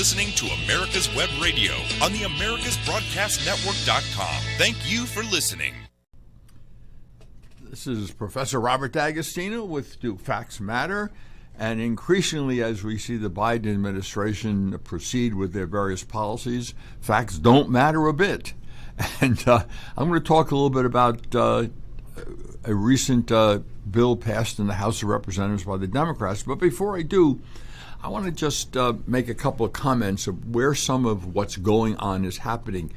listening to America's Web Radio on the AmericasBroadcastNetwork.com. Thank you for listening. This is Professor Robert D'Agostino with Do Facts Matter? And increasingly, as we see the Biden administration proceed with their various policies, facts don't matter a bit. And I'm going to talk a little bit about a recent bill passed in the House of Representatives by the Democrats. But before I do, I want to just make a couple of comments of where some of what's going on is happening.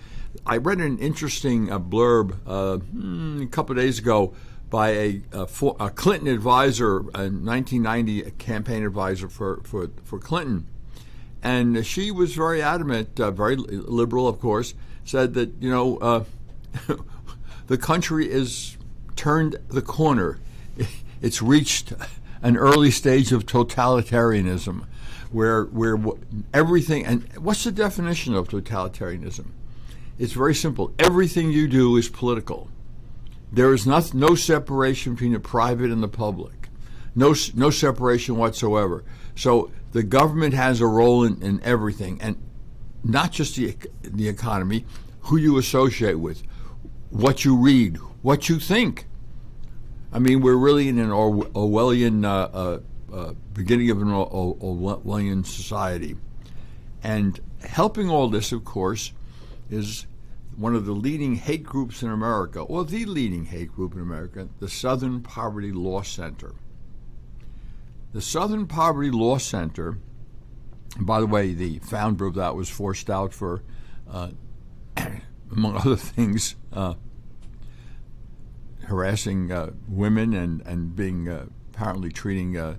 I read an interesting blurb a couple of days ago by a Clinton advisor, a 1990 campaign advisor for Clinton. And she was very adamant, very liberal, of course, said that, the country is turned the corner. It's reached an early stage of totalitarianism where everything, and what's the definition of totalitarianism? It's very simple. Everything you do is political. There is no separation between the private and the public, no separation whatsoever. So the government has a role in everything, and not just the economy, who you associate with, what you read, what you think. I mean, we're really in an Orwellian beginning of an Orwellian society. And helping all this, of course, is one of the leading hate groups in America, or the leading hate group in America, the Southern Poverty Law Center. The Southern Poverty Law Center, and by the way, the founder of that was forced out for, among other things, harassing women and being apparently treating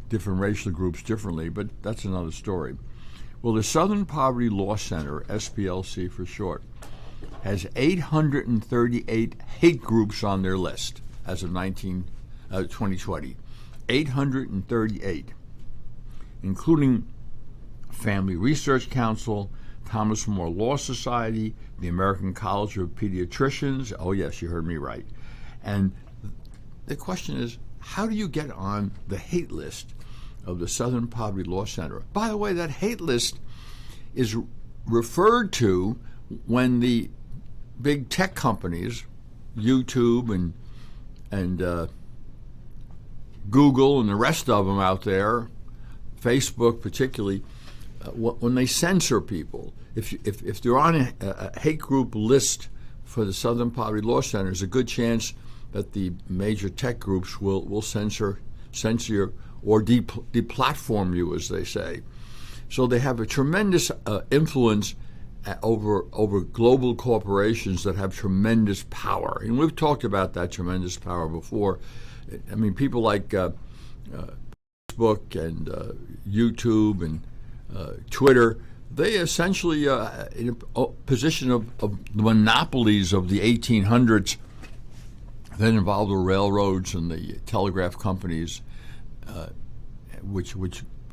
different racial groups differently, but that's another story. Well, the Southern Poverty Law Center, SPLC for short, has 838 hate groups on their list as of 2020. 838, including Family Research Council, Thomas More Law Society, the American College of Pediatricians. Oh, yes, you heard me right. And the question is, how do you get on the hate list of the Southern Poverty Law Center? By the way, that hate list is referred to when the big tech companies, YouTube and Google and the rest of them out there, Facebook particularly, when they censor people. If they're on a hate group list for the Southern Poverty Law Center, there's a good chance that the major tech groups will censor or deplatform you, as they say. So they have a tremendous influence over global corporations that have tremendous power. And we've talked about that tremendous power before. I mean, people like Facebook and YouTube and Twitter, they essentially in a position of the monopolies of the 1800s that involved the railroads and the telegraph companies, which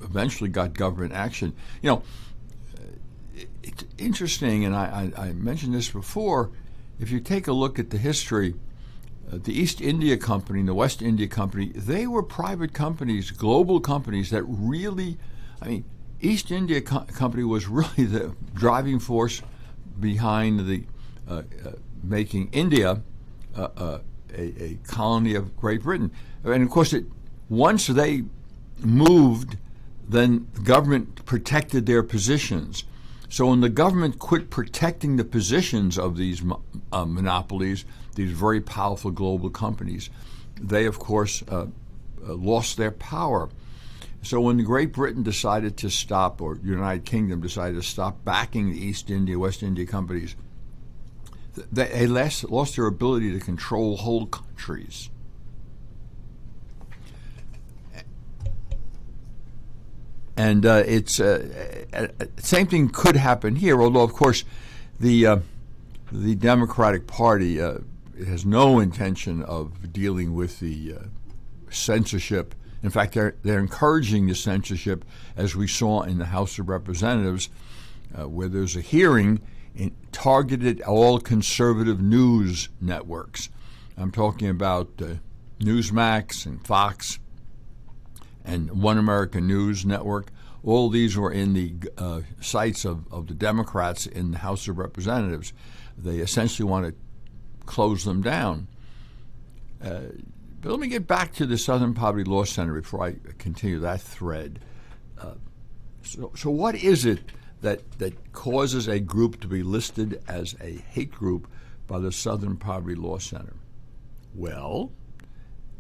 eventually got government action. It's interesting, and I mentioned this before, if you take a look at the history, the East India Company and the West India Company, they were private companies, global companies that really, East India Company was really the driving force behind the making India a colony of Great Britain. And of course, once they moved, then the government protected their positions. So when the government quit protecting the positions of these monopolies, these very powerful global companies, they, of course, lost their power. So when Great Britain decided to stop, or United Kingdom decided to stop backing the East India, West India companies, they lost their ability to control whole countries. And it's same thing could happen here, although, of course, the Democratic Party has no intention of dealing with the censorship. In fact, they're encouraging the censorship, as we saw in the House of Representatives, where there's a hearing targeted at all conservative news networks. I'm talking about Newsmax and Fox and One American News Network. All these were in the sights of the Democrats in the House of Representatives. They essentially want to close them down. But let me get back to the Southern Poverty Law Center before I continue that thread. So what is it that causes a group to be listed as a hate group by the Southern Poverty Law Center? Well,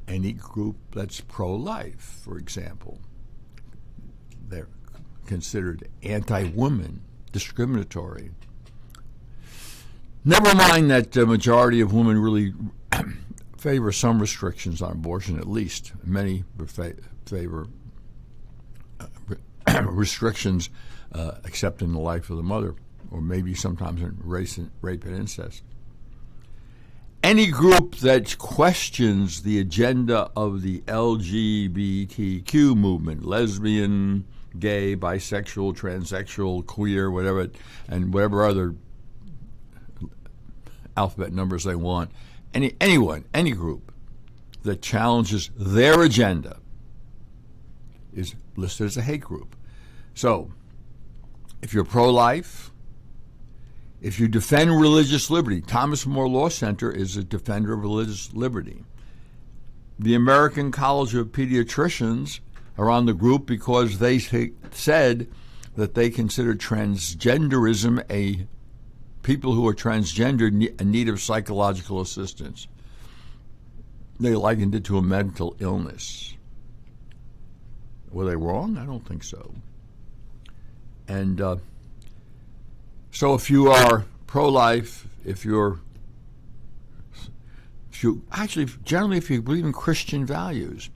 any group that's pro-life, for example. They're considered anti-woman, discriminatory. Never mind that the majority of women really favor some restrictions on abortion, at least. Many favor restrictions except in the life of the mother, or maybe sometimes in rape and incest. Any group that questions the agenda of the LGBTQ movement, lesbian, gay, bisexual, transsexual, queer, whatever, and whatever other alphabet numbers they want, any group that challenges their agenda is listed as a hate group. So, if you're pro-life, if you defend religious liberty, Thomas More Law Center is a defender of religious liberty. The American College of Pediatricians are on the group because they said that they consider transgenderism people who are transgender in need of psychological assistance. They likened it to a mental illness. Were they wrong? I don't think so. And so if you are pro-life, if you believe in Christian values,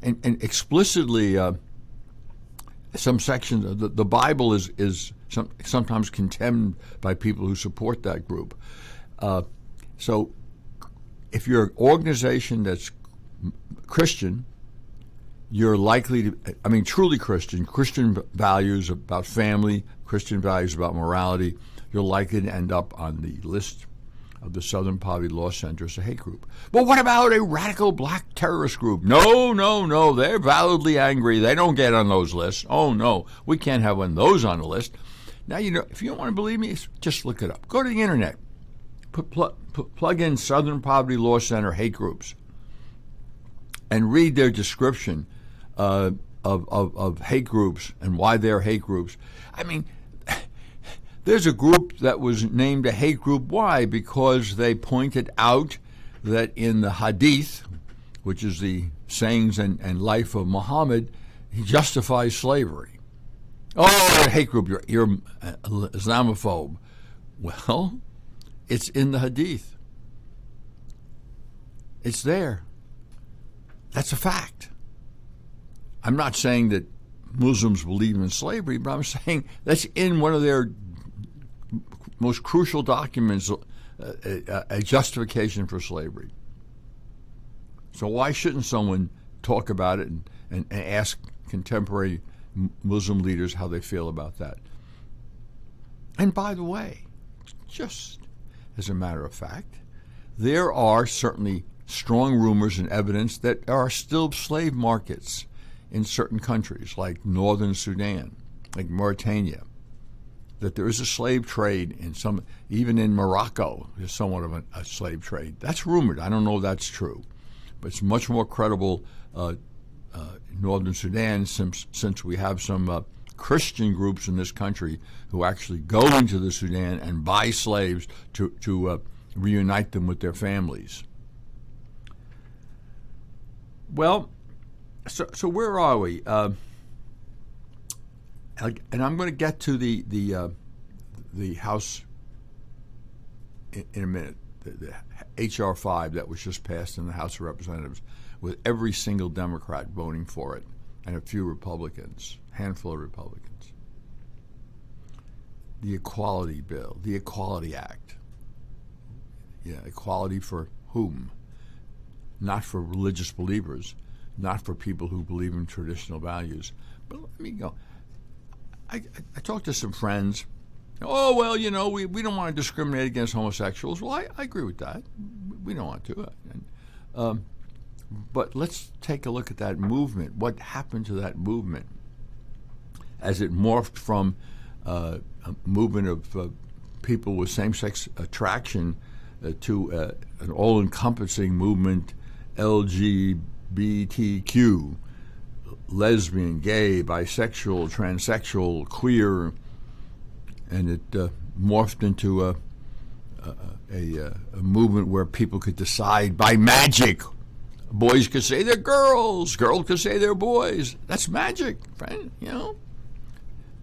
and explicitly, some sections of the Bible is sometimes condemned by people who support that group. So if you're an organization that's Christian, you're likely to, truly Christian values about family, Christian values about morality, you're likely to end up on the list of the Southern Poverty Law Center as a hate group. But what about a radical black terrorist group? No, they're validly angry. They don't get on those lists. Oh, no, we can't have one of those on the list. Now, if you don't want to believe me, just look it up. Go to the internet. Plug in Southern Poverty Law Center hate groups and read their description of hate groups and why they're hate groups. There's a group that was named a hate group. Why? Because they pointed out that in the Hadith, which is the sayings and life of Muhammad, he justifies slavery. Oh, you're a hate group. You're an Islamophobe. Well, it's in the Hadith. It's there. That's a fact. I'm not saying that Muslims believe in slavery, but I'm saying that's in one of their most crucial documents, a justification for slavery. So why shouldn't someone talk about it and ask contemporary Muslim leaders how they feel about that? And by the way, just as a matter of fact, there are certainly strong rumors and evidence that there are still slave markets in certain countries like northern Sudan, like Mauritania, that there is a slave trade even in Morocco, there's somewhat of a slave trade. That's rumored. I don't know if that's true, but it's much more credible in northern Sudan since we have some Christian groups in this country who actually go into the Sudan and buy slaves to reunite them with their families. Well, so where are we? And I'm going to get to the House in a minute. The H.R. 5 that was just passed in the House of Representatives, with every single Democrat voting for it, and a few Republicans, handful of Republicans. The Equality Bill, the Equality Act. Yeah, equality for whom? Not for religious believers, not for people who believe in traditional values. But let me go. I talked to some friends. Oh, well, we don't want to discriminate against homosexuals. Well, I agree with that. We don't want to. But let's take a look at that movement. What happened to that movement as it morphed from a movement of people with same-sex attraction to an all-encompassing movement, LGBTQ, lesbian, gay, bisexual, transsexual, queer, and it morphed into a movement where people could decide by magic. Boys could say they're girls, girls could say they're boys. That's magic, friend.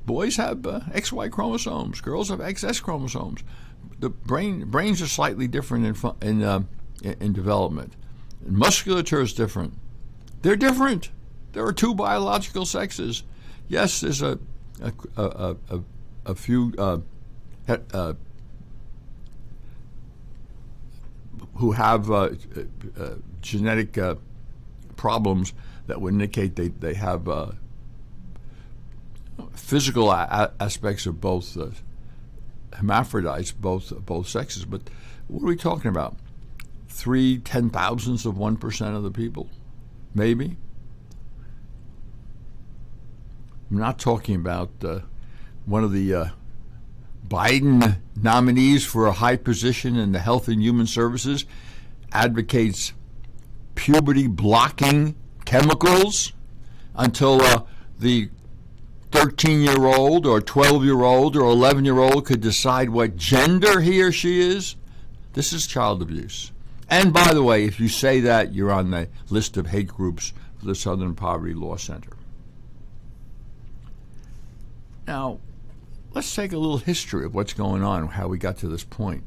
Boys have XY chromosomes, girls have XX chromosomes. The brains are slightly different in development. Musculature is different. They're different. There are two biological sexes. Yes, there's a few who have genetic problems that would indicate they have physical aspects of both hermaphrodites, both sexes. But what are we talking about? 3/10,000ths of 1% of the people, maybe. I'm not talking about one of the Biden nominees for a high position in the Health and Human Services advocates puberty blocking chemicals until the 13-year-old or 12-year-old or 11-year-old could decide what gender he or she is. This is child abuse. And by the way, if you say that, you're on the list of hate groups for the Southern Poverty Law Center. Now, let's take a little history of what's going on and how we got to this point.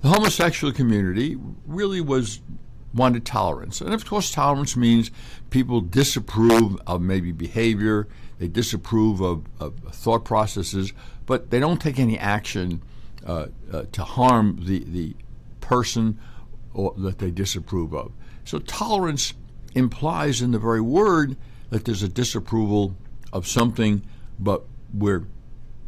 The homosexual community really wanted tolerance. And of course, tolerance means people disapprove of maybe behavior, they disapprove of thought processes, but they don't take any action to harm the person that they disapprove of. So tolerance implies in the very word that there's a disapproval of something, but we're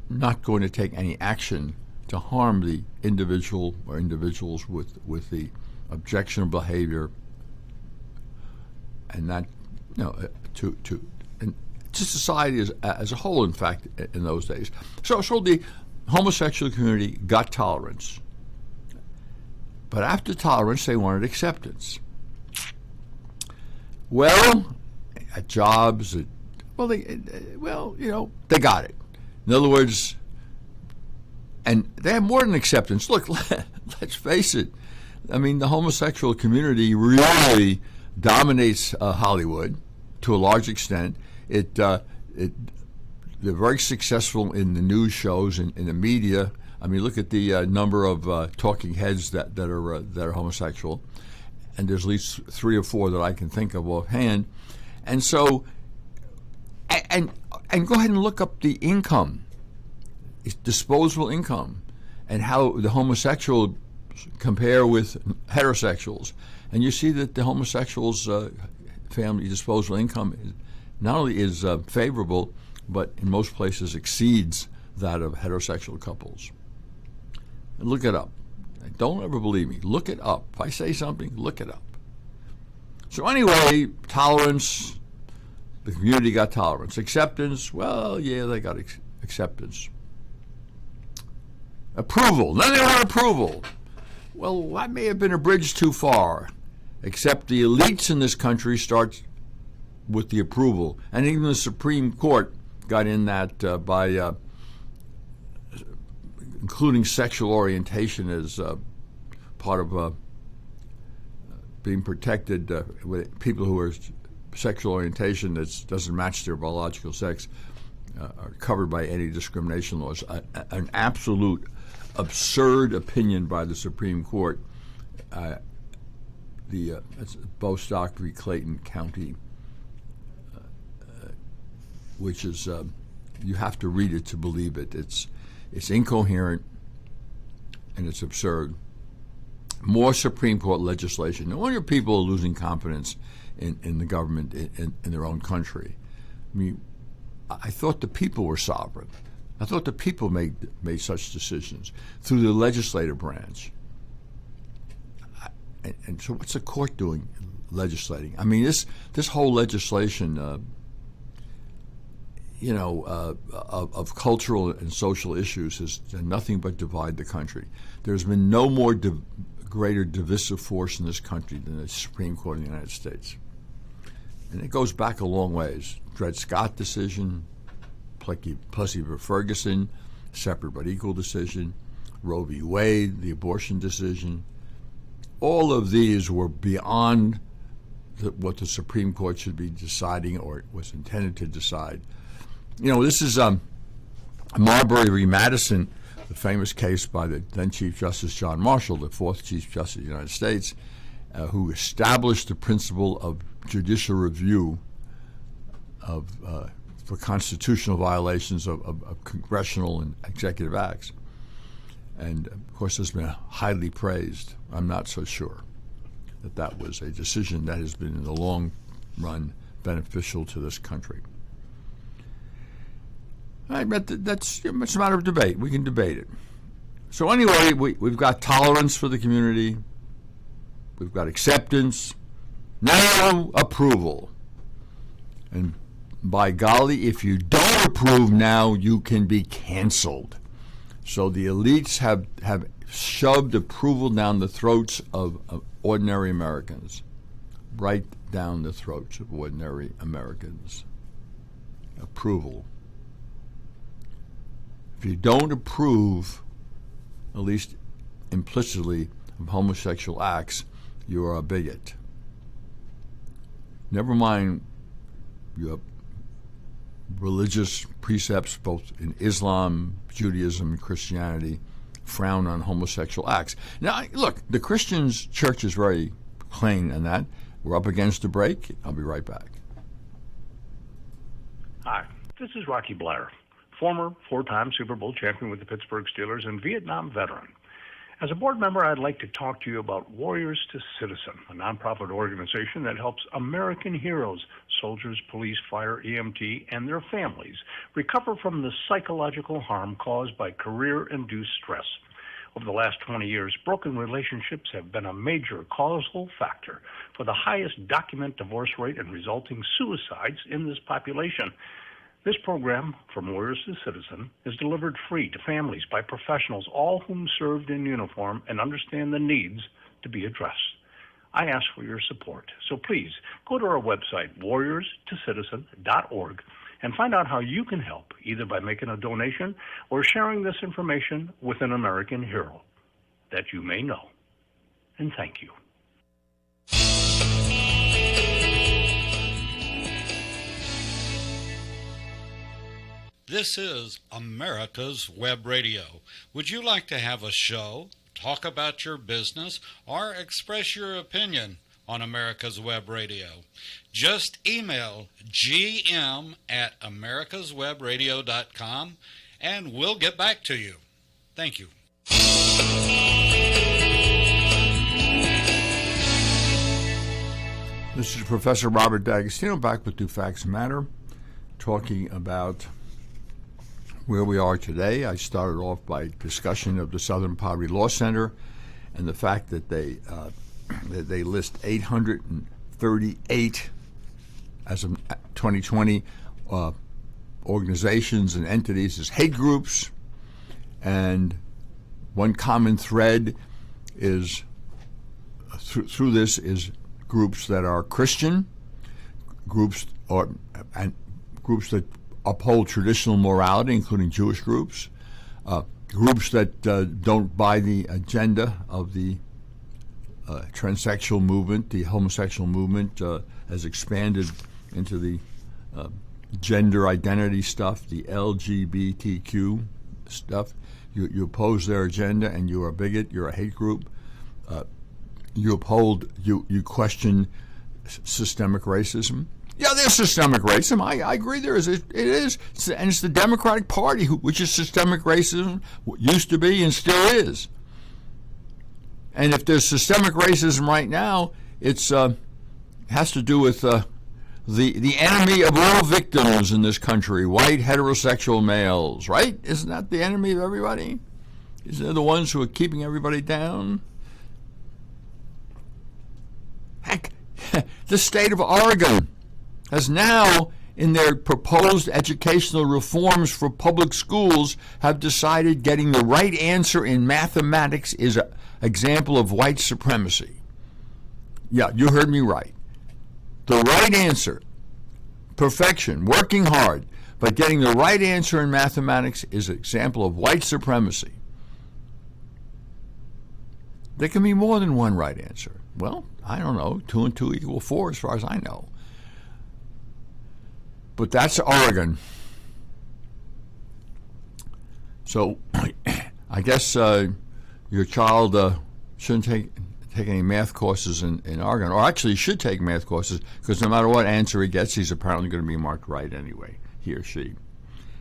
not going to take any action to harm the individual or individuals with the objectionable behavior, and not to society as a whole. In fact, in those days, so the homosexual community got tolerance, but after tolerance, they wanted acceptance. Well, at jobs, they got it. In other words, and they have more than acceptance. Look, let's face it. I mean, the homosexual community really dominates Hollywood to a large extent. They're very successful in the news shows and in the media. I mean, look at the number of talking heads that are homosexual, and there's at least 3 or 4 that I can think of offhand. And so, and go ahead and look up the income, disposable income, and how the homosexual compare with heterosexuals, and you see that the homosexuals' family disposable income not only is favorable, but in most places exceeds that of heterosexual couples. And look it up. Don't ever believe me. Look it up. If I say something, look it up. So anyway, tolerance, the community got tolerance. Acceptance, well, yeah, they got acceptance. Approval. Then they want approval. Well, that may have been a bridge too far, except the elites in this country start with the approval. And even the Supreme Court got in that by including sexual orientation as part of being protected with people who are sexual orientation that doesn't match their biological sex are covered by anti-discrimination laws. An absolute absurd opinion by the Supreme Court, it's Bostock v. Clayton County, which is you have to read it to believe it. It's incoherent and it's absurd. More Supreme Court legislation. No wonder people are losing confidence in the government in their own country. I mean, I thought the people were sovereign. I thought the people made such decisions through the legislative branch. and so what's the court doing legislating? I mean, this whole legislation, of cultural and social issues has done nothing but divide the country. There's been no more greater divisive force in this country than the Supreme Court of the United States. And it goes back a long ways. Dred Scott decision, Plessy v. Ferguson, separate but equal decision, Roe v. Wade, the abortion decision. All of these were beyond what the Supreme Court should be deciding or was intended to decide. This is Marbury v. Madison, the famous case by the then Chief Justice John Marshall, the fourth Chief Justice of the United States, who established the principle of judicial review for constitutional violations of congressional and executive acts. And, of course, has been highly praised. I'm not so sure that was a decision that has been, in the long run, beneficial to this country. But it's a matter of debate. We can debate it. So anyway, we've got tolerance for the community. We've got acceptance. Now approval. And by golly, if you don't approve now, you can be canceled. So the elites have shoved approval down the throats of ordinary Americans. Right down the throats of ordinary Americans. Approval. If you don't approve, at least implicitly, of homosexual acts, you are a bigot. Never mind your religious precepts, both in Islam, Judaism, and Christianity, frown on homosexual acts. Now, look, the Christian church is very plain in that. We're up against the break. I'll be right back. Hi, this is Rocky Blair, former four-time Super Bowl champion with the Pittsburgh Steelers and Vietnam veteran. As a board member, I'd like to talk to you about Warriors to Citizen, a nonprofit organization that helps American heroes, soldiers, police, fire, EMT, and their families recover from the psychological harm caused by career-induced stress. Over the last 20 years, broken relationships have been a major causal factor for the highest documented divorce rate and resulting suicides in this population. This program, From Warriors to Citizen, is delivered free to families by professionals, all whom served in uniform and understand the needs to be addressed. I ask for your support, so please go to our website, warriorstocitizen.org, and find out how you can help, either by making a donation or sharing this information with an American hero that you may know. And thank you. This is America's Web Radio. Would you like to have a show, talk about your business, or express your opinion on America's Web Radio? Just email gm@americaswebradio.com and we'll get back to you. Thank you. This is Professor Robert D'Agostino back with Do Facts Matter, talking about where we are today. I started off by discussion of the Southern Poverty Law Center and the fact that they list 838 as of 2020 organizations and entities as hate groups, and one common thread is through this is groups that are Christian, groups that uphold traditional morality, including Jewish groups, groups that don't buy the agenda of the transsexual movement. The homosexual movement has expanded into the gender identity stuff, the LGBTQ stuff. You oppose their agenda, and you're a bigot. You're a hate group. You question systemic racism. Yeah, there's systemic racism. I agree there is. It is. And it's the Democratic Party, which is systemic racism, used to be and still is. And if there's systemic racism right now, it's has to do with the enemy of all victims in this country, white heterosexual males, right? Isn't that the enemy of everybody? Isn't they the ones who are keeping everybody down? the state of Oregon has now, in their proposed educational reforms for public schools, have decided getting the right answer in mathematics is an example of white supremacy. Yeah, you heard me right. The right answer, perfection, working hard, but getting the right answer in mathematics is an example of white supremacy. There can be more than one right answer. Well, I don't know. 2 and 2 equal 4 as far as I know. But that's Oregon. So I guess your child shouldn't take any math courses in Oregon, or actually he should take math courses, because no matter what answer he gets, he's apparently going to be marked right anyway, he or she.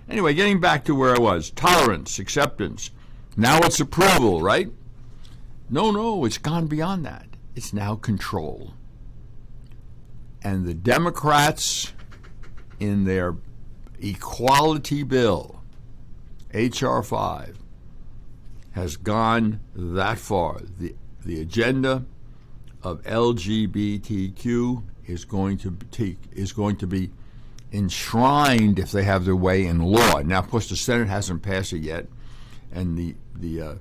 Anyway, getting back to where I was, tolerance, acceptance. Now it's approval, right? No, it's gone beyond that. It's now control. And the Democrats, in their equality bill, H.R. 5, has gone that far. The agenda of LGBTQ is going to be enshrined, if they have their way, in law. Now, of course, the Senate hasn't passed it yet, and the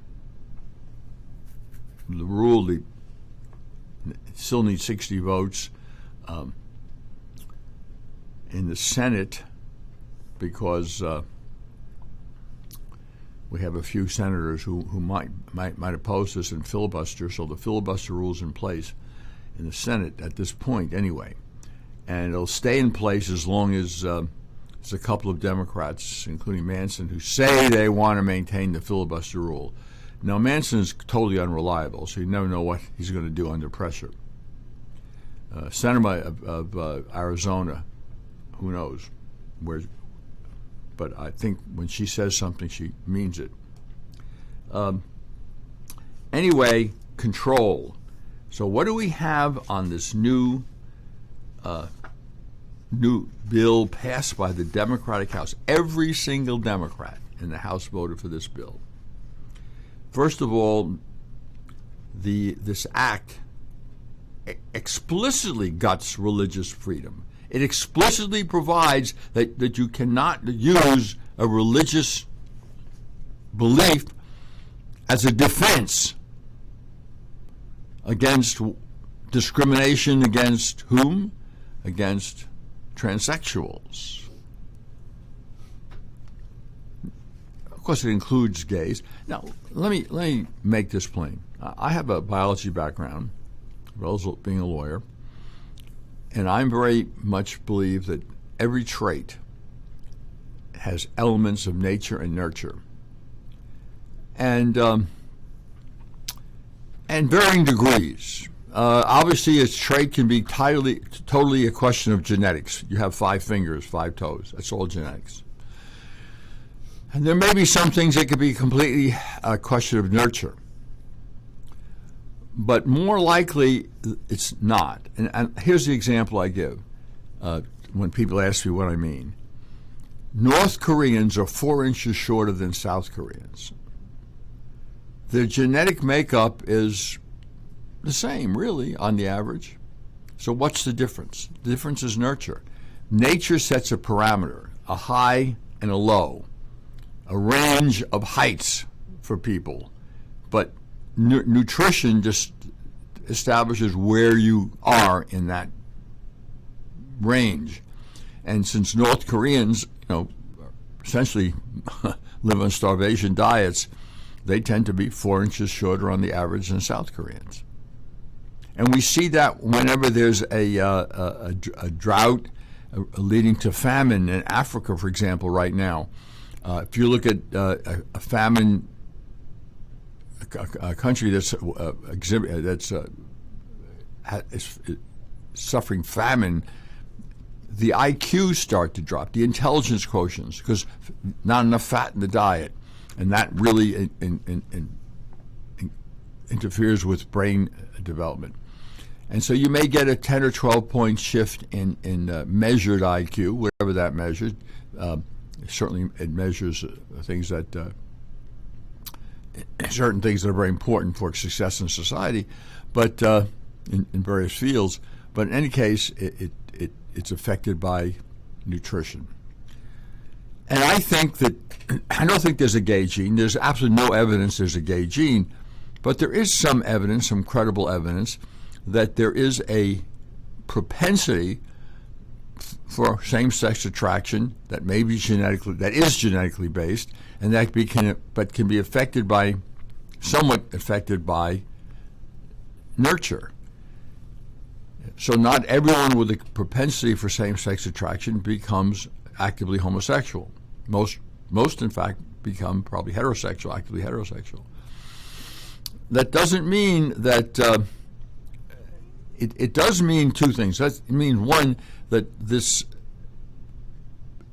rule still needs 60 votes in the Senate, because we have a few senators who might oppose this and filibuster, so the filibuster rule's in place in the Senate at this point anyway. And it'll stay in place as long as there's a couple of Democrats, including Manson, who say they want to maintain the filibuster rule. Now, Manson is totally unreliable, so you never know what he's going to do under pressure. Senator of Arizona, who knows where? But I think when she says something, she means it. Anyway, control. So what do we have on this new bill passed by the Democratic House? Every single Democrat in the House voted for this bill. First of all, this act explicitly guts religious freedom. It explicitly provides that you cannot use a religious belief as a defense against discrimination against whom? Against transsexuals. Of course, it includes gays. Now, let me make this plain. I have a biology background, as well as being a lawyer. And I very much believe that every trait has elements of nature and nurture, and varying degrees. Obviously, a trait can be totally a question of genetics. You have 5 fingers, 5 toes. That's all genetics. And there may be some things that could be completely a question of nurture. But more likely, it's not. And here's the example I give when people ask me what I mean. North Koreans are 4 inches shorter than South Koreans. Their genetic makeup is the same, really, on the average. So what's the difference? The difference is nurture. Nature sets a parameter, a high and a low, a range of heights for people. But nutrition just establishes where you are in that range. And since North Koreans, essentially live on starvation diets, they tend to be 4 inches shorter on the average than South Koreans. And we see that whenever there's a drought leading to famine in Africa, for example, right now. If you look at a famine, a country that's suffering famine, the IQs start to drop, the intelligence quotients, because not enough fat in the diet, and that really interferes with brain development. And so you may get a 10 or 12 point shift in measured IQ, whatever that measures. Certainly it measures things that certain things that are very important for success in society, but in various fields. But in any case, it's affected by nutrition. And I don't think there's a gay gene. There's absolutely no evidence there's a gay gene, but there is some evidence, some credible evidence, that there is a propensity for same-sex attraction that is genetically based, and but can be somewhat affected by nurture. So not everyone with a propensity for same-sex attraction becomes actively homosexual. Most in fact, become probably heterosexual, actively heterosexual. That doesn't mean that it does mean two things. It means, one, that this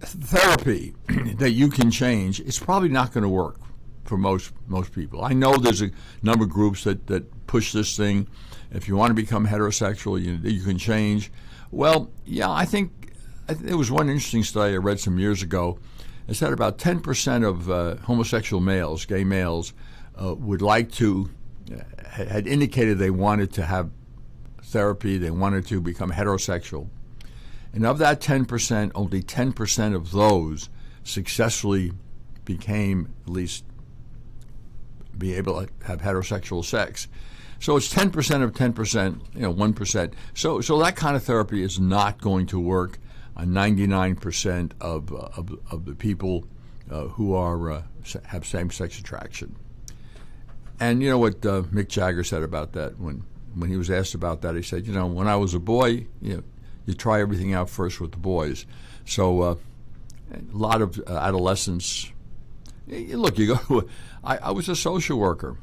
therapy that you can change, it's probably not going to work for most people. I know there's a number of groups that push this thing. If you want to become heterosexual, you can change. Well, yeah, I think there was one interesting study I read some years ago. It said about 10% of homosexual males, gay males, would like to, had indicated they wanted to have therapy, they wanted to become heterosexual. And of that 10%, only 10% of those successfully became, at least, be able to have heterosexual sex. So it's 10% of 10%, 1%. So that kind of therapy is not going to work on 99% of the people who have same-sex attraction. And you know what Mick Jagger said about that when he was asked about that? He said, when I was a boy, you try everything out first with the boys. So a lot of adolescents. Look, I was a social worker,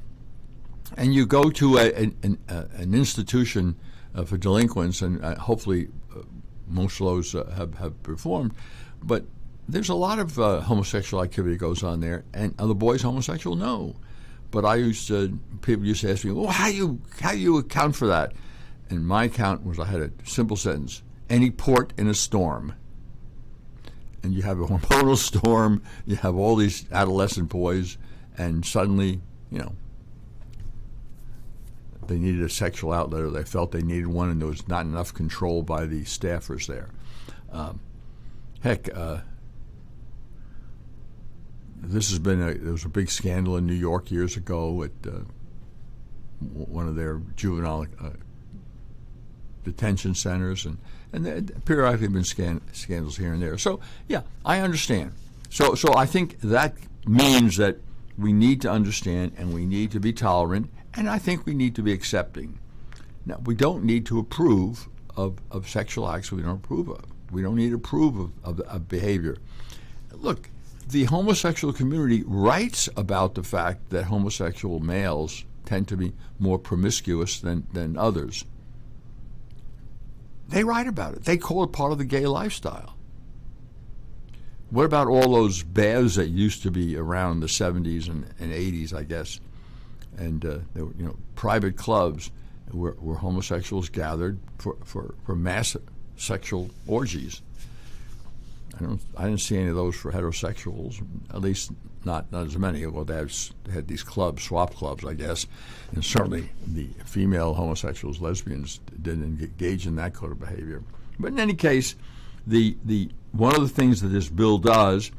and you go to an institution for delinquents, and hopefully most of those have performed, but there's a lot of homosexual activity that goes on there. And are the boys homosexual? No. But people used to ask me, well, how do you account for that? And my account was, I had a simple sentence: any port in a storm. And you have a hormonal storm, you have all these adolescent boys, and suddenly, they needed a sexual outlet, or they felt they needed one, and there was not enough control by the staffers there. There was a big scandal in New York years ago at one of their juvenile detention centers, and there periodically have been scandals here and there. So, yeah, I understand. So I think that means that we need to understand, and we need to be tolerant, and I think we need to be accepting. Now, we don't need to approve of sexual acts we don't approve of. We don't need to approve of behavior. Look, the homosexual community writes about the fact that homosexual males tend to be more promiscuous than others. They write about it. They call it part of the gay lifestyle. What about all those baths that used to be around in the 70s and 80s, I guess, and there were private clubs where homosexuals gathered for mass sexual orgies? I didn't see any of those for heterosexuals, at least not as many. Well, they had these clubs, swap clubs, I guess, and certainly the female homosexuals, lesbians, didn't engage in that kind of behavior. But in any case, the one of the things that this bill does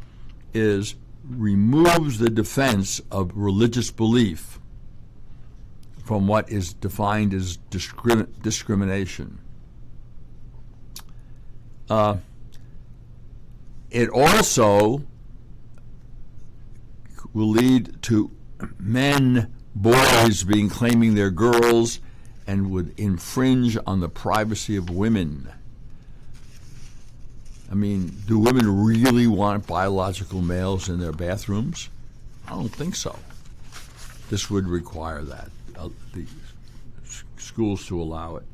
is removes the defense of religious belief from what is defined as discrimination. It also will lead to boys claiming they're girls, and would infringe on the privacy of women. I mean, do women really want biological males in their bathrooms? I don't think so. This would require that, the schools to allow it.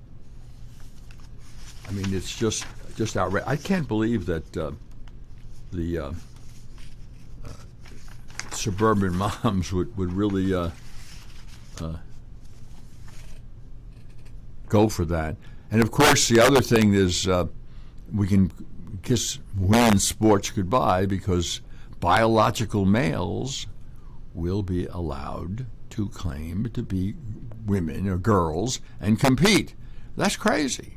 I mean, it's just outrageous. I can't believe that the suburban moms would really go for that. And of course, the other thing is we can kiss women's sports goodbye, because biological males will be allowed to claim to be women or girls and compete. That's crazy.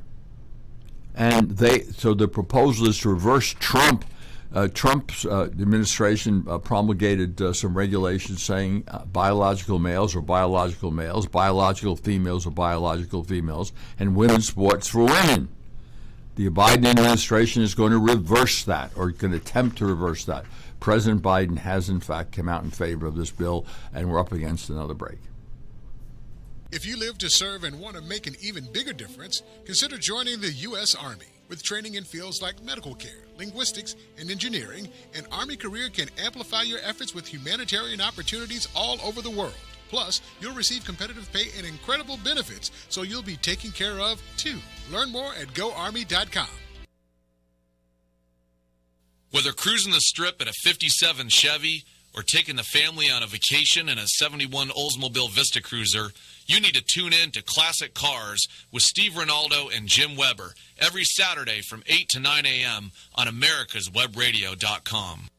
And so the proposal is to reverse Trump. Trump's administration promulgated some regulations saying biological males are biological males, biological females are biological females, and women's sports for women. The Biden administration is going to reverse that, or going to attempt to reverse that. President Biden has, in fact, come out in favor of this bill, and we're up against another break. If you live to serve and want to make an even bigger difference, consider joining the U.S. Army. With training in fields like medical care, linguistics, and engineering, an Army career can amplify your efforts with humanitarian opportunities all over the world. Plus, you'll receive competitive pay and incredible benefits, so you'll be taken care of, too. Learn more at GoArmy.com. Whether cruising the Strip in a 57 Chevy or taking the family on a vacation in a 71 Oldsmobile Vista Cruiser, you need to tune in to Classic Cars with Steve Ronaldo and Jim Weber every Saturday from 8 to 9 a.m. on americaswebradio.com.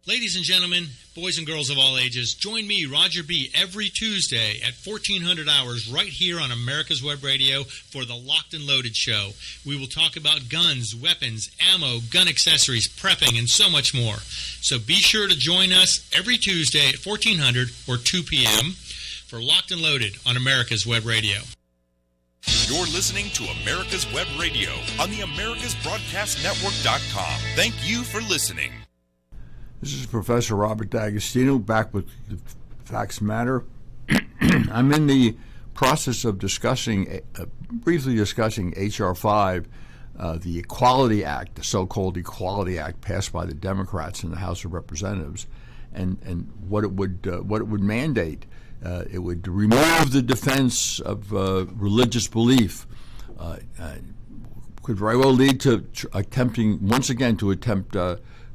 Ladies and gentlemen, boys and girls of all ages, join me, Roger B., every Tuesday at 1400 hours right here on America's Web Radio for the Locked and Loaded Show. We will talk about guns, weapons, ammo, gun accessories, prepping, and so much more. So be sure to join us every Tuesday at 1400 or 2 p.m. for Locked and Loaded on America's Web Radio. You're listening to America's Web Radio on the AmericasBroadcastNetwork.com. Thank you for listening. This is Professor Robert D'Agostino back with the Facts Matter. I'm in the process of briefly discussing H.R. 5, the Equality Act, the so-called Equality Act passed by the Democrats in the House of Representatives, and what it would mandate. It would remove the defense of religious belief. Could very well lead to attempting once again to attempt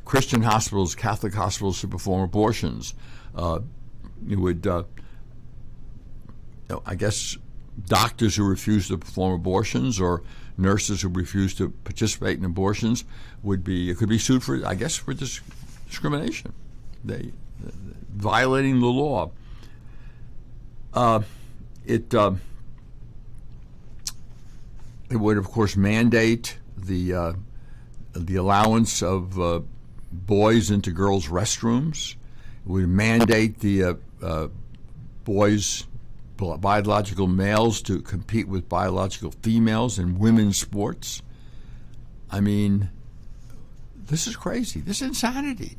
Christian hospitals, Catholic hospitals to perform abortions. It would, I guess, doctors who refuse to perform abortions or nurses who refuse to participate in abortions could be sued for, I guess, for discrimination. They violating the law. It would, of course, mandate the allowance of boys into girls' restrooms. It would mandate the biological males to compete with biological females in women's sports. I mean, this is crazy. This is insanity.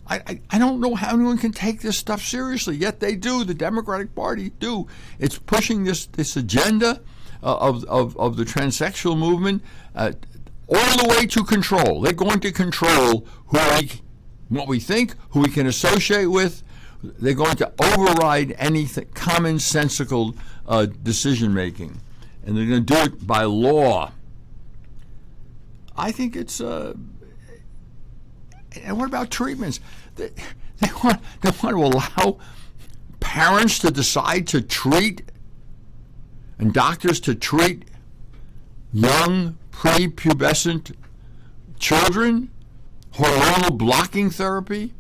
I don't know how anyone can take this stuff seriously, yet they do. The Democratic Party do. It's pushing this agenda of the transsexual movement all the way to control. They're going to control what we think, who we can associate with. They're going to override anything commonsensical decision making, and they're going to do it by law. I think it's. And what about treatments? They want to allow parents to decide to treat and doctors to treat young prepubescent children, hormonal blocking therapy.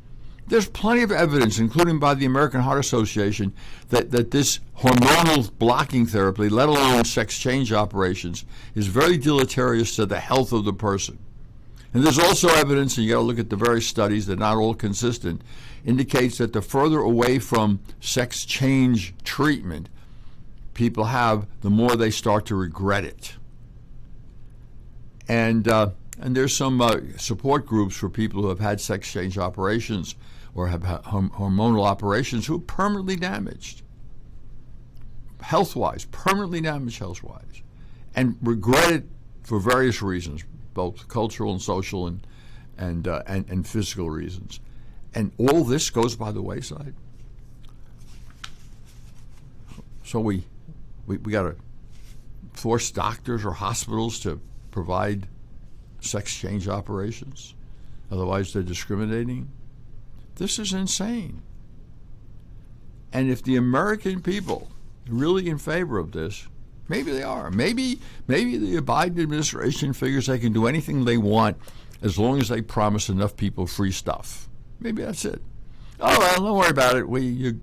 There's plenty of evidence, including by the American Heart Association, that this hormonal blocking therapy, let alone sex change operations, is very deleterious to the health of the person. And there's also evidence, and you got to look at the various studies, they're not all consistent, indicates that the further away from sex change treatment people have, the more they start to regret it. And there's some support groups for people who have had sex change operations or have hormonal operations who are permanently damaged, health-wise, and regret it for various reasons, both cultural and social and physical reasons. And all this goes by the wayside. So we got to force doctors or hospitals to provide sex change operations. Otherwise, they're discriminating. This is insane. And if the American people are really in favor of this, maybe they are. Maybe the Biden administration figures they can do anything they want as long as they promise enough people free stuff. Maybe that's it. Oh, well, don't worry about it.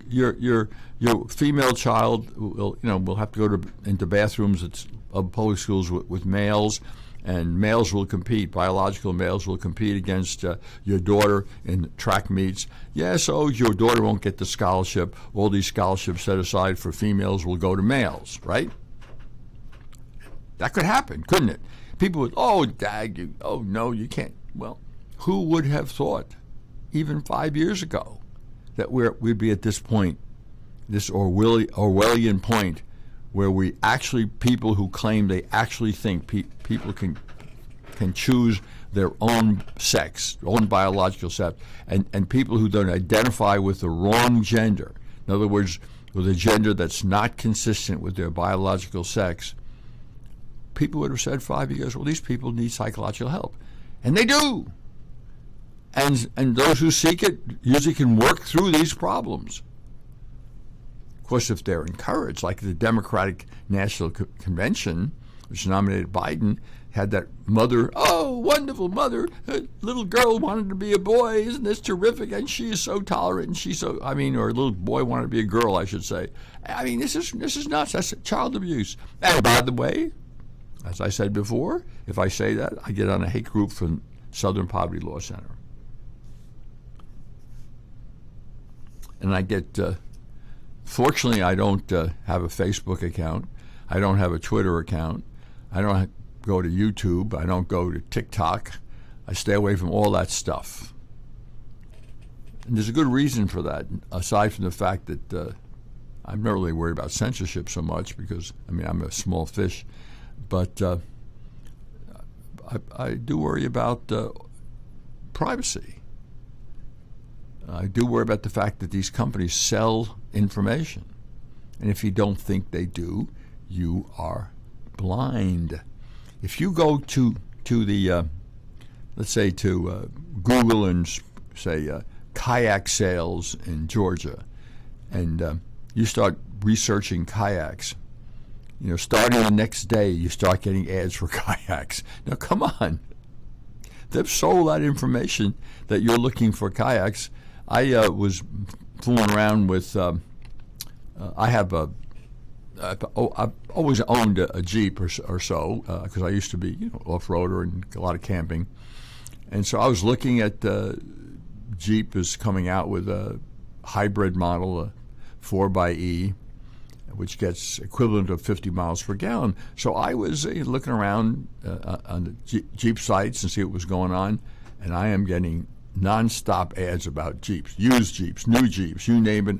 Your female child will have to go into bathrooms of public schools with males, and males will compete. Biological males will compete against your daughter in track meets. Yeah, so your daughter won't get the scholarship. All these scholarships set aside for females will go to males, right? That could happen, couldn't it? People would, no, you can't. Well, who would have thought, even 5 years ago, that we'd be at this point, this Orwellian point, where we actually, people who claim they actually think people can choose their own sex, own biological sex, and people who don't identify with the wrong gender, in other words, with a gender that's not consistent with their biological sex, people would have said 5 years, well, these people need psychological help. And they do. And those who seek it usually can work through these problems. Of course, if they're encouraged, like the Democratic National Convention, which nominated Biden, had that mother, oh, wonderful mother, a little girl wanted to be a boy, isn't this terrific? And she is so tolerant, and she's so, or a little boy wanted to be a girl, I should say. This is nuts. That's child abuse. And by the way, as I said before, if I say that, I get on a hate group from Southern Poverty Law Center. And I get, fortunately, I don't have a Facebook account. I don't have a Twitter account. I don't go to YouTube. I don't go to TikTok. I stay away from all that stuff. And there's a good reason for that, aside from the fact that I'm not really worried about censorship so much because, I'm a small fish. But I do worry about privacy. I do worry about the fact that these companies sell information. And if you don't think they do, you are blind. If you go to the, let's say to Google and say kayak sales in Georgia, and you start researching kayaks, starting the next day, you start getting ads for kayaks. Now, come on. They've sold that information that you're looking for kayaks. I was fooling around with, I've always owned a Jeep or so, because I used to be, off-roader and a lot of camping. And so I was looking at Jeep is coming out with a hybrid model, a 4xe, which gets equivalent of 50 miles per gallon. So I was looking around on the Jeep sites and see what was going on, and I am getting nonstop ads about Jeeps, used Jeeps, new Jeeps, you name it.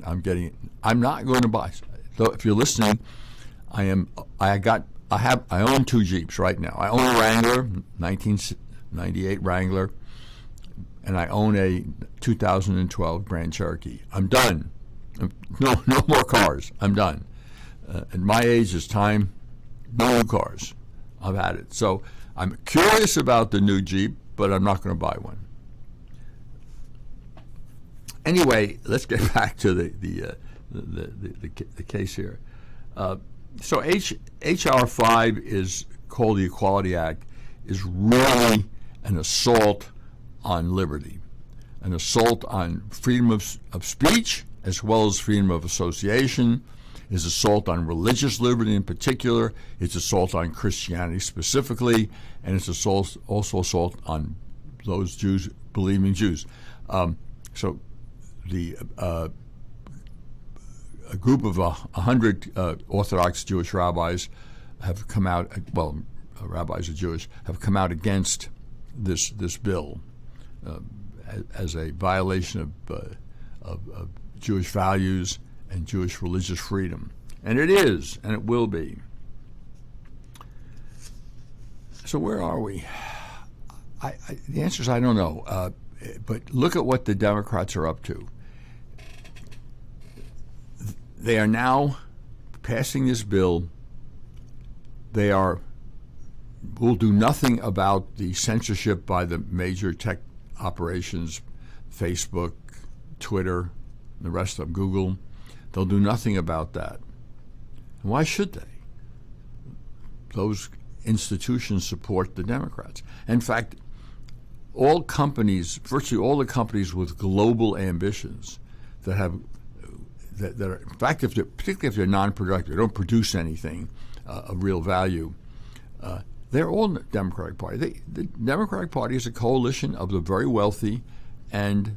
I'm not going to buy. So if you're listening, I own two Jeeps right now. I own a Wrangler, 1998 Wrangler, and I own a 2012 Grand Cherokee. I'm done. No more cars. I'm done. At my age, it's time. No new cars. I've had it. So I'm curious about the new Jeep, but I'm not going to buy one. Anyway, let's get back to the case here. So H.R. 5 is called the Equality Act, is really an assault on liberty, an assault on freedom of speech as well as freedom of association, is assault on religious liberty in particular, it's assault on Christianity specifically, and it's also assault on those Jews, believing Jews. So a group of 100 Orthodox Jewish rabbis have come out, rabbis are Jewish, have come out against this bill as a violation of Jewish values and Jewish religious freedom. And it is, and it will be. So where are we? The answer is I don't know. But look at what the Democrats are up to. They are now passing this bill. They will do nothing about the censorship by the major tech operations, Facebook, Twitter, the rest of them, Google. They'll do nothing about that. And why should they? Those institutions support the Democrats. In fact, virtually all the companies with global ambitions that have that are, in fact, particularly if they're non-productive, they don't produce anything of real value. They're all in the Democratic Party. The Democratic Party is a coalition of the very wealthy and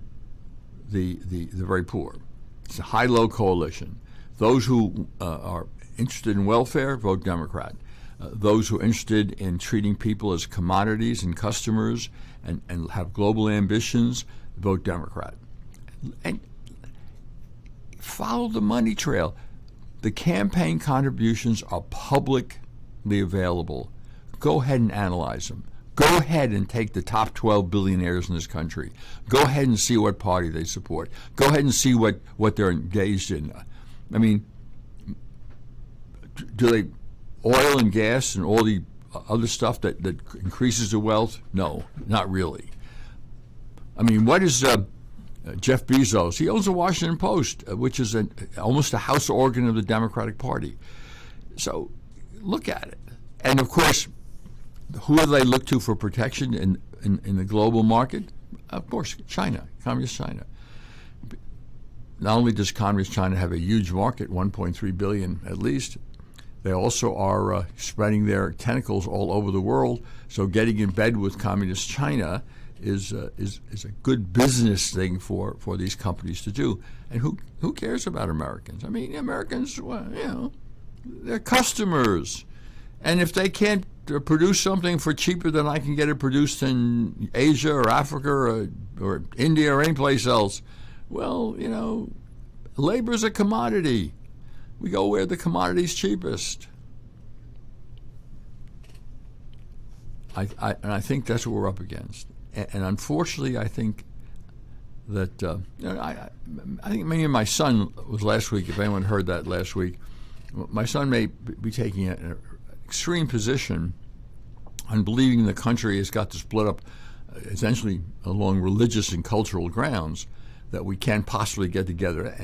the very poor. It's a high-low coalition. Those who are interested in welfare vote Democrat. Those who are interested in treating people as commodities and customers and have global ambitions vote Democrat. And follow the money trail. The campaign contributions are publicly available. Go ahead and analyze them. Go ahead and take the top 12 billionaires in this country. Go ahead and see what party they support. Go ahead and see what they're engaged in. I mean, do they oil and gas and all the other stuff that increases the wealth? No, not really. I mean, what is Jeff Bezos? He owns the Washington Post, which is almost a house organ of the Democratic Party. So look at it. And, of course, who do they look to for protection in the global market? Of course, China, Communist China. Not only does Communist China have a huge market, 1.3 billion at least, they also are spreading their tentacles all over the world. So getting in bed with Communist China is a good business thing for these companies to do. And who cares about Americans? I mean, Americans, well, they're customers. And if they can't produce something for cheaper than I can get it produced in Asia or Africa or India or anyplace else, well, labor's a commodity. We go where the commodity's cheapest. I think that's what we're up against. And unfortunately, I think that I think maybe my son was last week. If anyone heard that last week, my son may be taking an extreme position on believing the country has got to split up essentially along religious and cultural grounds, that we can't possibly get together,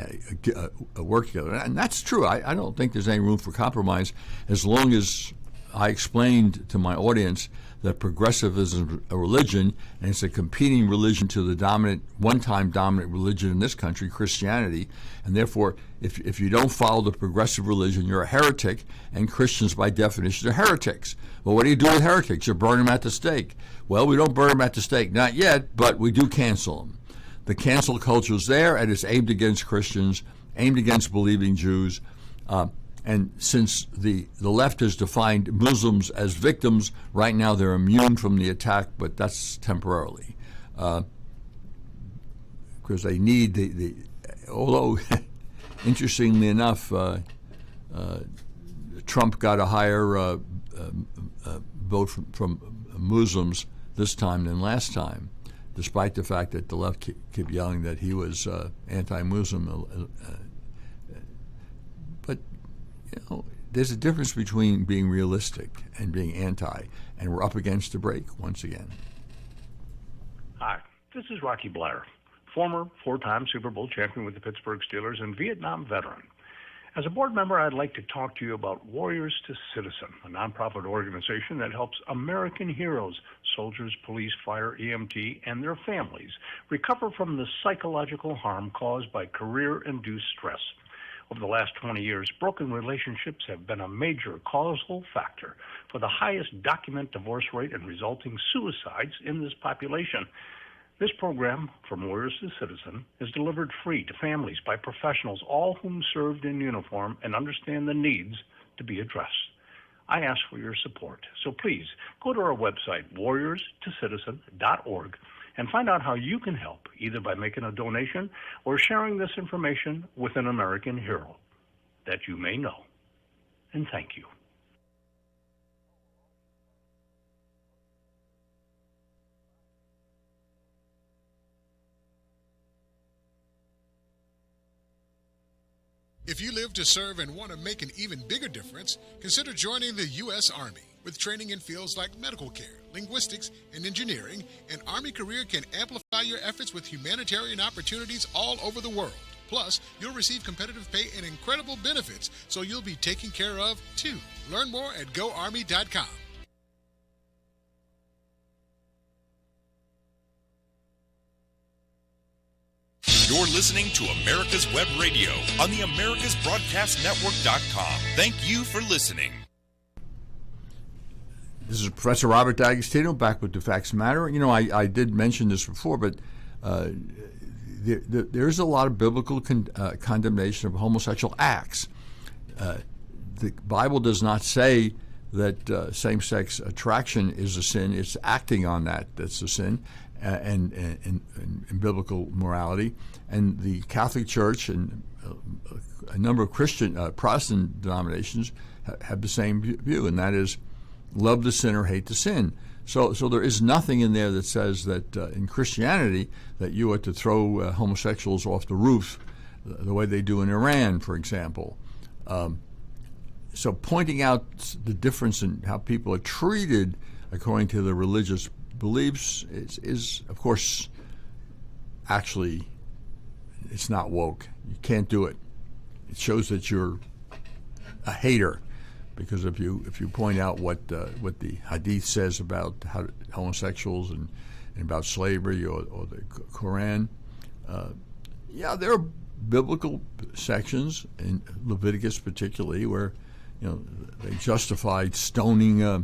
work together. And that's true. I don't think there's any room for compromise as long as I explained to my audience that progressivism is a religion, and it's a competing religion to the one-time dominant religion in this country, Christianity. And therefore, if you don't follow the progressive religion, you're a heretic, and Christians, by definition, are heretics. Well, what do you do with heretics? You burn them at the stake. Well, we don't burn them at the stake, not yet, but we do cancel them. The cancel culture is there, and it's aimed against Christians, aimed against believing Jews. And since the left has defined Muslims as victims, right now they're immune from the attack, but that's temporarily. Because they need although, interestingly enough, Trump got a higher vote from Muslims this time than last time, despite the fact that the left kept yelling that he was anti-Muslim. But, there's a difference between being realistic and being anti, and we're up against the break once again. Hi, this is Rocky Blair, former four-time Super Bowl champion with the Pittsburgh Steelers and Vietnam veteran. As a board member, I'd like to talk to you about Warriors to Citizen, a nonprofit organization that helps American heroes, soldiers, police, fire, EMT, and their families recover from the psychological harm caused by career-induced stress. Over the last 20 years, broken relationships have been a major causal factor for the highest documented divorce rate and resulting suicides in this population. This program, From Warriors to Citizen, is delivered free to families by professionals, all whom served in uniform and understand the needs to be addressed. I ask for your support, so please go to our website, warriorstocitizen.org, and find out how you can help, either by making a donation or sharing this information with an American hero that you may know. And thank you. If you live to serve and want to make an even bigger difference, consider joining the U.S. Army. With training in fields like medical care, linguistics, and engineering, an Army career can amplify your efforts with humanitarian opportunities all over the world. Plus, you'll receive competitive pay and incredible benefits, so you'll be taken care of, too. Learn more at GoArmy.com. You're listening to America's Web Radio on the AmericasBroadcastNetwork.com. Thank you for listening. This is Professor Robert D'Agostino back with The Facts Matter. You know, I did mention this before, but there's a lot of biblical condemnation of homosexual acts. The Bible does not say that same-sex attraction is a sin. It's acting on that's a sin, and in biblical morality. And the Catholic Church and a number of Christian Protestant denominations have the same view, and that is love the sinner, hate the sin. So there is nothing in there that says that in Christianity that you are to throw homosexuals off the roof the way they do in Iran, for example. So pointing out the difference in how people are treated according to their religious beliefs is of course, actually, it's not woke. You can't do it. It shows that you're a hater. Because if you point out what the Hadith says about how homosexuals and about slavery or the Quran, there are biblical sections in Leviticus particularly where they justified stoning a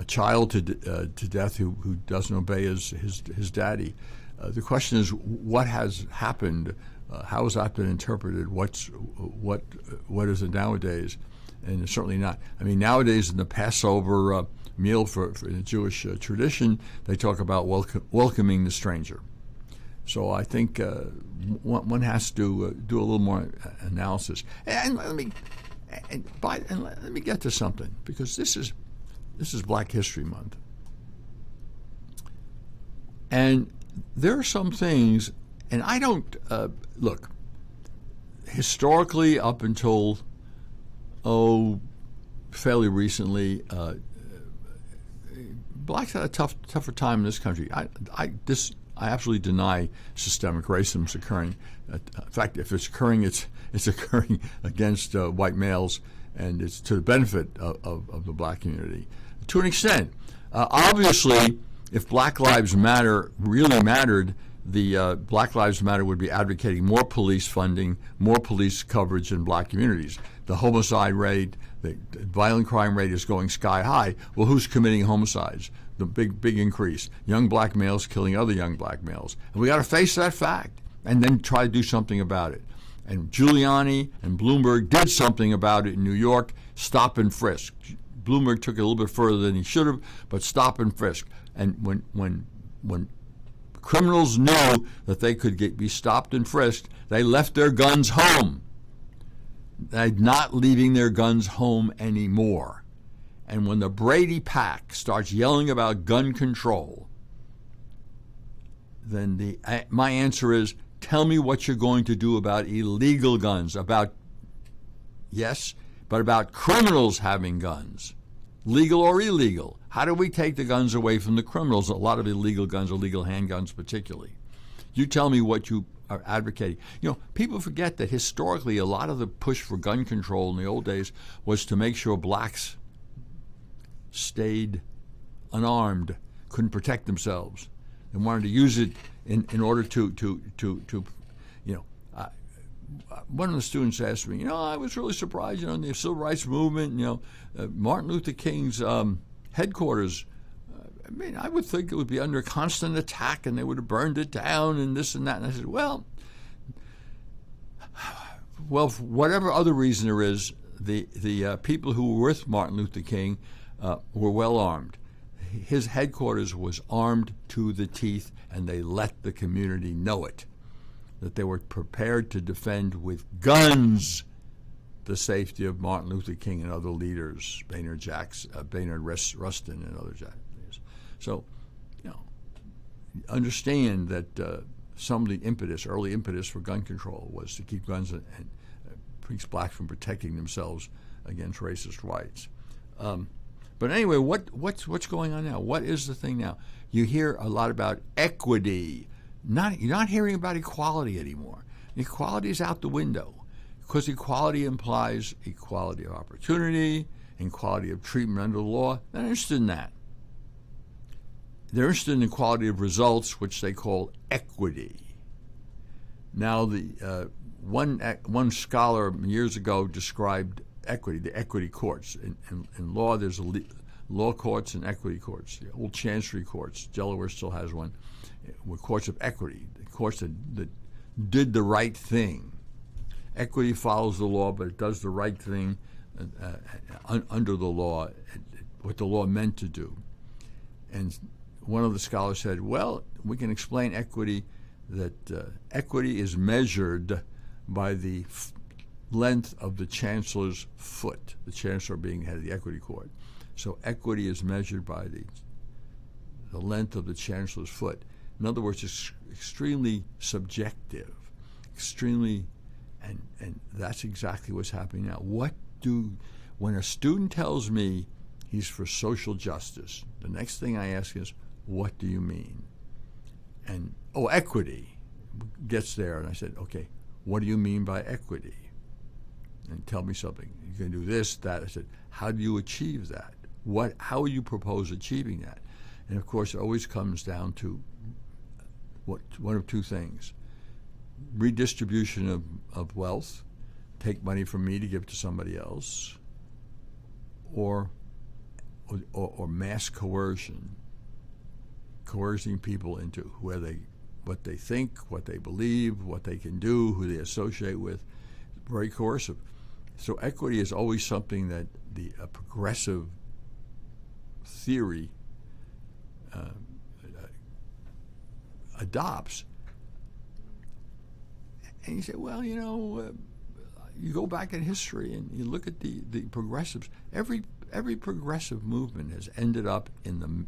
child to death who doesn't obey his daddy. The question is, what has happened? How has that been interpreted? What is it nowadays? And it's certainly not. I mean, nowadays in the Passover meal for the Jewish tradition, they talk about welcoming the stranger. So I think one has to do a little more analysis. And let me get to something, because this is Black History Month, and there are some things, and I don't look historically up until fairly recently, blacks had a tougher time in this country. I absolutely deny systemic racism is occurring. In fact, if it's occurring, it's occurring against white males, and it's to the benefit of the black community to an extent. Obviously, if Black Lives Matter really mattered, the Black Lives Matter would be advocating more police funding, more police coverage in black communities. The homicide rate, the violent crime rate is going sky high. Well, who's committing homicides? The big increase. Young black males killing other young black males. And we got to face that fact and then try to do something about it. And Giuliani and Bloomberg did something about it in New York, stop and frisk. Bloomberg took it a little bit further than he should have, but stop and frisk. And when criminals knew that they could be stopped and frisked, they left their guns home. They're not leaving their guns home anymore. And when the Brady pack starts yelling about gun control, then my answer is, tell me what you're going to do about illegal guns, about criminals having guns, legal or illegal. How do we take the guns away from the criminals? A lot of illegal guns, illegal handguns particularly. You tell me what you are advocating. People forget that historically a lot of the push for gun control in the old days was to make sure blacks stayed unarmed, couldn't protect themselves, and wanted to use it in order to one of the students asked me, I was really surprised, in the civil rights movement, Martin Luther King's headquarters, I would think it would be under constant attack and they would have burned it down and this and that. And I said, well, for whatever other reason there is, the people who were with Martin Luther King were well armed. His headquarters was armed to the teeth, and they let the community know it, that they were prepared to defend with guns the safety of Martin Luther King and other leaders, Baynard Rustin and other leaders. So, understand that some of the early impetus for gun control was to keep guns and prevent blacks from protecting themselves against racist rights. But anyway, what's going on now? What is the thing now? You hear a lot about equity. You're not hearing about equality anymore. Equality is out the window, because equality implies equality of opportunity, equality of treatment under the law. They're not interested in that. They're interested in equality of results, which they call equity. Now, the one scholar years ago described equity, the equity courts. In law, there's law courts and equity courts. The old chancery courts, Delaware still has one, were courts of equity, the courts that did the right thing. Equity follows the law, but it does the right thing under the law, what the law meant to do. And one of the scholars said, well, we can explain equity, that equity is measured by the length of the chancellor's foot, the chancellor being head of the equity court. So equity is measured by the length of the chancellor's foot. In other words, it's extremely subjective, and that's exactly what's happening now. When a student tells me he's for social justice, the next thing I ask is, what do you mean? And, equity gets there, and I said, okay, what do you mean by equity? And tell me something. You can do this, that. I said, how do you achieve that? How will you propose achieving that? And of course, it always comes down to one of two things: redistribution of wealth, take money from me to give to somebody else, or mass coercion, coercing people into what they think, what they believe, what they can do, who they associate with. Very coercive. So equity is always something that a progressive theory adopts. And you say, well, you go back in history and you look at the progressives. Every progressive movement has ended up in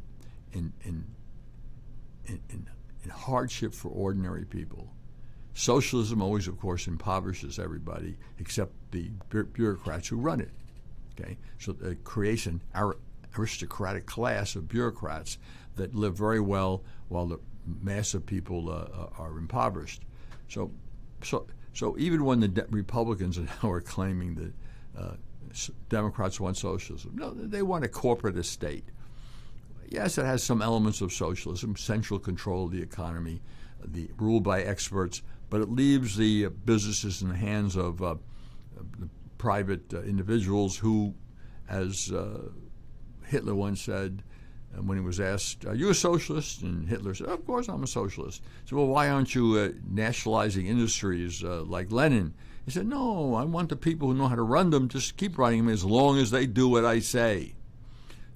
hardship for ordinary people. Socialism always, of course, impoverishes everybody except the bureaucrats who run it. Okay, so it creates an aristocratic class of bureaucrats that live very well while the mass of people are impoverished. So even when the Republicans now are claiming that Democrats want socialism, no, they want a corporate estate. Yes, it has some elements of socialism, central control of the economy, the rule by experts, but it leaves the businesses in the hands of private individuals who, as Hitler once said, when he was asked, are you a socialist? And Hitler said, of course I'm a socialist. He said, well, why aren't you nationalizing industries like Lenin? He said, no, I want the people who know how to run them just keep running them as long as they do what I say.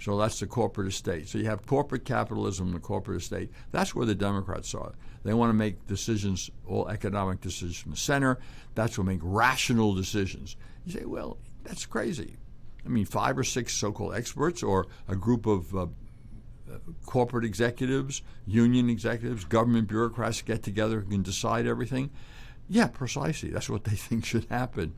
So that's the corporate estate. So you have corporate capitalism, the corporate estate. That's where the Democrats are. They want to make decisions, all economic decisions from the center. That's what make rational decisions. You say, well, that's crazy. I mean, 5 or 6 so-called experts or a group of corporate executives, union executives, government bureaucrats get together and can decide everything. Yeah, precisely. That's what they think should happen.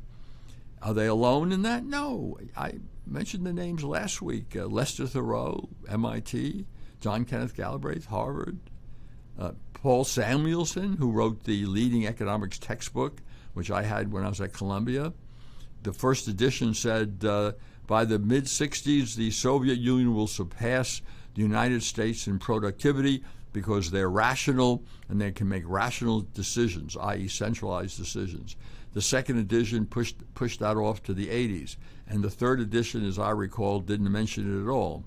Are they alone in that? No. I mentioned the names last week. Lester Thoreau, MIT, John Kenneth Galbraith, Harvard, Paul Samuelson, who wrote the leading economics textbook, which I had when I was at Columbia. The first edition said, by the mid-'60s, the Soviet Union will surpass the United States in productivity because they're rational and they can make rational decisions, i.e. centralized decisions. The second edition pushed that off to the 80s. And the third edition, as I recall, didn't mention it at all,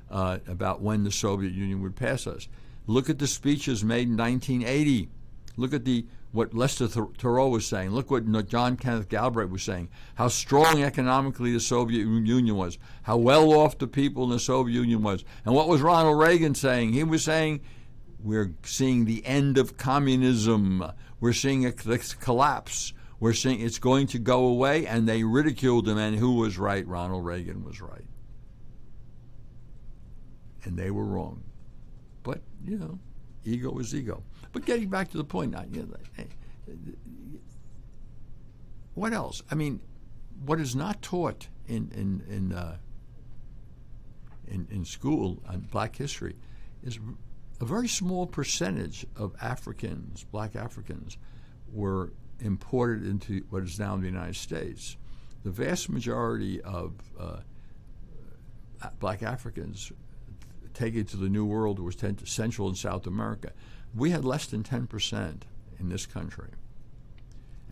about when the Soviet Union would pass us. Look at the speeches made in 1980. Look at what Lester Thoreau was saying. Look what John Kenneth Galbraith was saying. How strong economically the Soviet Union was. How well off the people in the Soviet Union was. And what was Ronald Reagan saying? He was saying, we're seeing the end of communism. We're seeing a collapse. We're saying it's going to go away, and they ridiculed him, and who was right? Ronald Reagan was right. And they were wrong. But, ego is ego. But getting back to the point, what else? I mean, what is not taught in school on Black history is a very small percentage of Africans, Black Africans, were imported into what is now the United States. The vast majority of Black Africans taken to the New World was Central and South America. We had less than 10% in this country.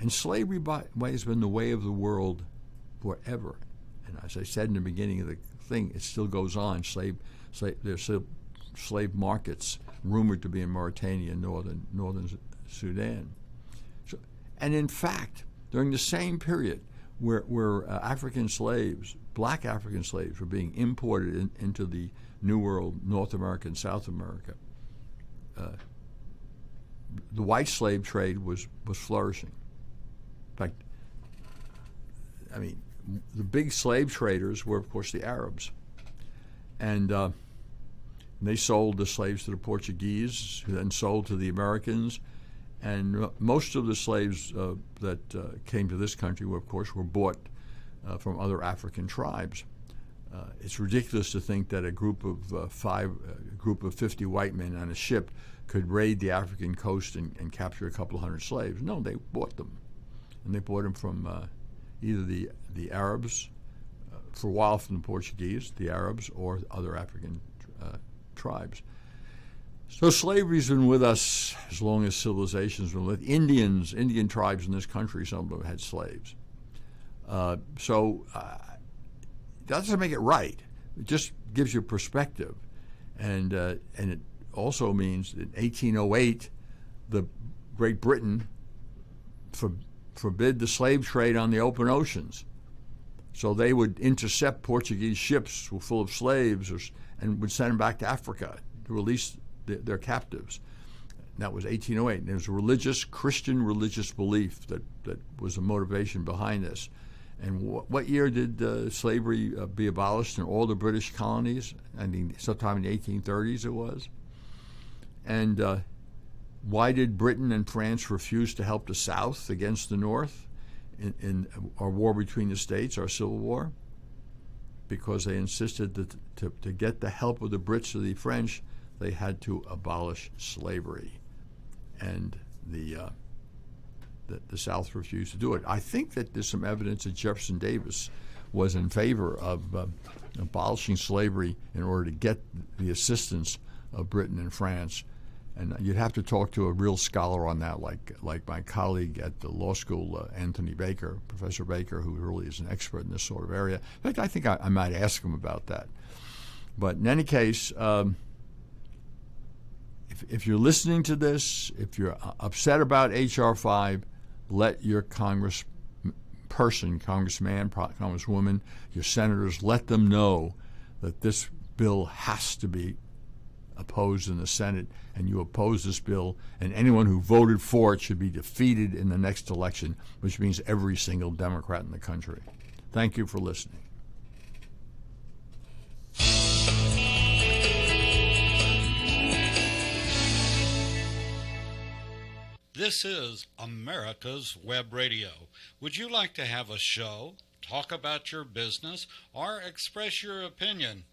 And slavery, by the way, has been the way of the world forever. And as I said in the beginning of the thing, it still goes on. There's still slave markets rumored to be in Mauritania and northern Sudan. So, and in fact, during the same period where African slaves, black African slaves, were being imported into the New World, North America and South America, the white slave trade was flourishing. In fact, I mean, the big slave traders were, of course, the Arabs. And they sold the slaves to the Portuguese, who then sold to the Americans. And most of the slaves that came to this country, were bought from other African tribes. It's ridiculous to think that a group of 50 white men on a ship could raid the African coast and capture a couple of hundred slaves. No, they bought them. And they bought them from either the Arabs, for a while from the Portuguese, the Arabs, or other African tribes. So slavery's been with us as long as civilization's been with Indian tribes in this country. Some of them had slaves. That doesn't make it right. It just gives you perspective, and it also means that in 1808, Great Britain forbid the slave trade on the open oceans. So they would intercept Portuguese ships full of slaves and would send them back to Africa to release their captives. That was 1808. And there was a Christian religious belief that was the motivation behind this. And what year did slavery be abolished in all the British colonies? I mean, sometime in the 1830s it was. And why did Britain and France refuse to help the South against the North in our war between the states, our Civil War? Because they insisted that to get the help of the Brits or the French, they had to abolish slavery. And the South refused to do it. I think that there's some evidence that Jefferson Davis was in favor of abolishing slavery in order to get the assistance of Britain and France. And you'd have to talk to a real scholar on that, like my colleague at the law school, Anthony Baker, Professor Baker, who really is an expert in this sort of area. In fact, I think I might ask him about that. But in any case, if you're listening to this, if you're upset about H.R. 5, let your congressman, congresswoman, your senators, let them know that this bill has to be opposed in the Senate, and you oppose this bill, and anyone who voted for it should be defeated in the next election, which means every single Democrat in the country. Thank you for listening. This is America's Web Radio. Would you like to have a show, talk about your business, or express your opinion